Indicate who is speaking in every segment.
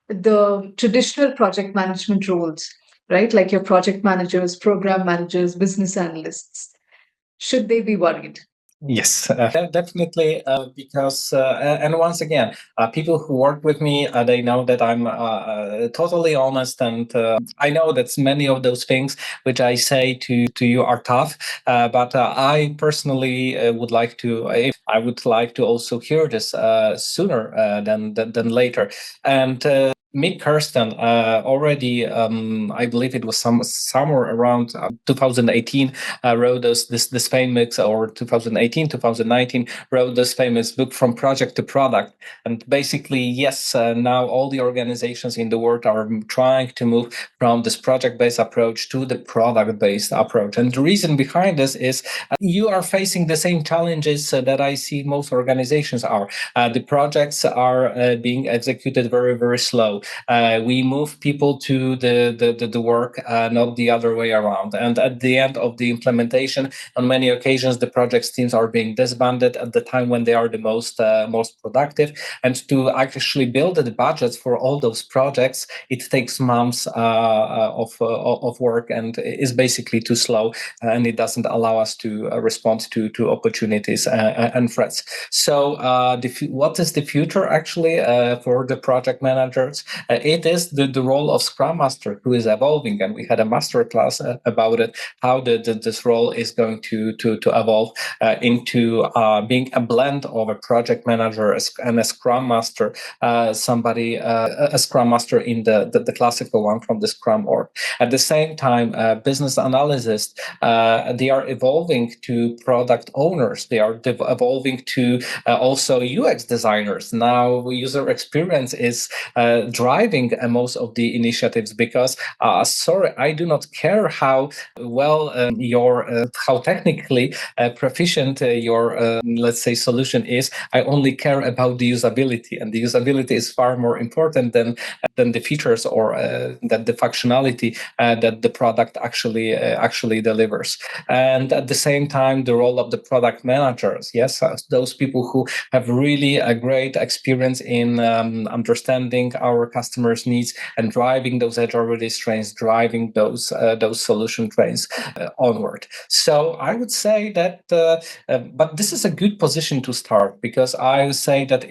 Speaker 1: the traditional project management roles, right? Like your project managers, program managers, business analysts. Should they be worried?
Speaker 2: Yes, definitely. Because, and once again, people who work with me, they know that I'm totally honest, and I know that many of those things which I say to you are tough. But I personally would like to. I would like to also hear this sooner than later. And Mick Kirsten already, I believe it was somewhere around 2018, wrote this famous, or 2018, 2019, wrote this famous book, From Project to Product. And basically, yes, now all the organizations in the world are trying to move from this project-based approach to the product-based approach. And the reason behind this is you are facing the same challenges that I see most organizations are. The projects are being executed very, very slow. We move people to the work, not the other way around. And at the end of the implementation, on many occasions, the project teams are being disbanded at the time when they are the most productive. And to actually build the budgets for all those projects, it takes months of work, and is basically too slow, and it doesn't allow us to respond to opportunities and threats. So what is the future actually for the project managers? It is the role of Scrum Master, who is evolving, and we had a master class about it, how this role is going to evolve into being a blend of a project manager and a Scrum Master, a Scrum Master in the classical one from the Scrum org. At the same time, business analysts, they are evolving to product owners. They are evolving to also UX designers. Now, user experience is driving most of the initiatives, because sorry, I do not care how well how technically proficient your let's say solution is. I only care about the usability, and the usability is far more important than the features or that the functionality that the product actually delivers. And at the same time, the role of the product managers, yes, those people who have really a great experience in understanding our customers' needs and driving those agile release trains, driving those solution trains onward. So I would say that, but this is a good position to start, because I would say that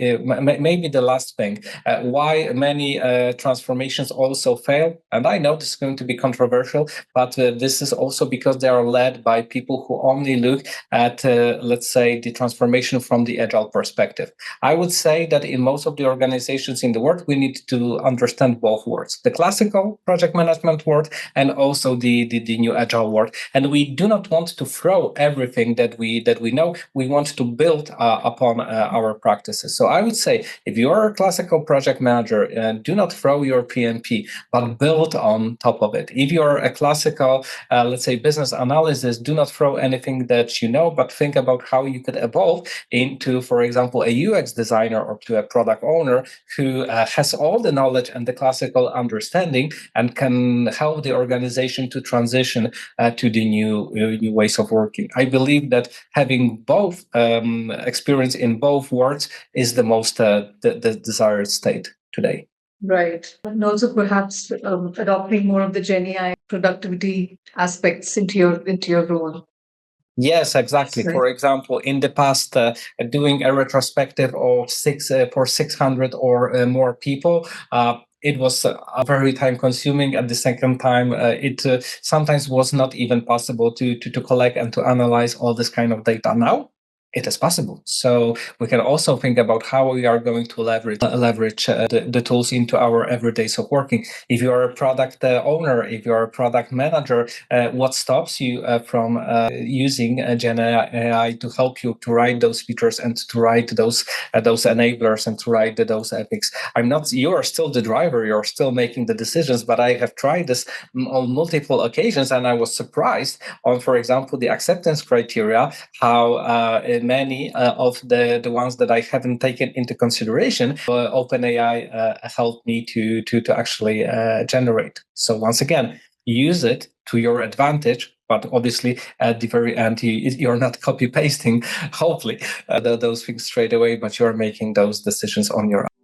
Speaker 2: maybe the last thing, why many transformations also fail, and I know this is going to be controversial, but this is also because they are led by people who only look at, let's say, the transformation from the agile perspective. I would say that in most of the organizations in the world, we need to understand both worlds, the classical project management world and also the new agile world. And we do not want to throw everything that we know. We want to build upon our practices. So I would say, if you are a classical project manager, do not throw your PMP, but build on top of it. If you are a classical, let's say, business analyst, do not throw anything that you know, but think about how you could evolve into, for example, a UX designer or to a product owner who has all the knowledge and the classical understanding and can help the organization to transition to the new ways of working. I believe that having both experience in both worlds is the most the desired state today.
Speaker 1: Right. And also perhaps adopting more of the Gen AI productivity aspects into your role.
Speaker 2: Yes, exactly.
Speaker 1: Right.
Speaker 2: For example, in the past, doing a retrospective of 600 or more people, it was very time consuming. At the second time, it sometimes was not even possible to collect and to analyze all this kind of data. Now it is possible. So we can also think about how we are going to leverage the tools into our everydays of working. If you are a product owner, if you are a product manager, what stops you from using Gen AI to help you to write those features and to write those enablers and to write those epics? You are still the driver, you're still making the decisions, but I have tried this on multiple occasions, and I was surprised on, for example, the acceptance criteria, how many of the ones that I haven't taken into consideration, OpenAI helped me to actually generate. So once again, use it to your advantage, but obviously at the very end, you're not copy pasting, hopefully, those things straight away, but you're making those decisions on your own.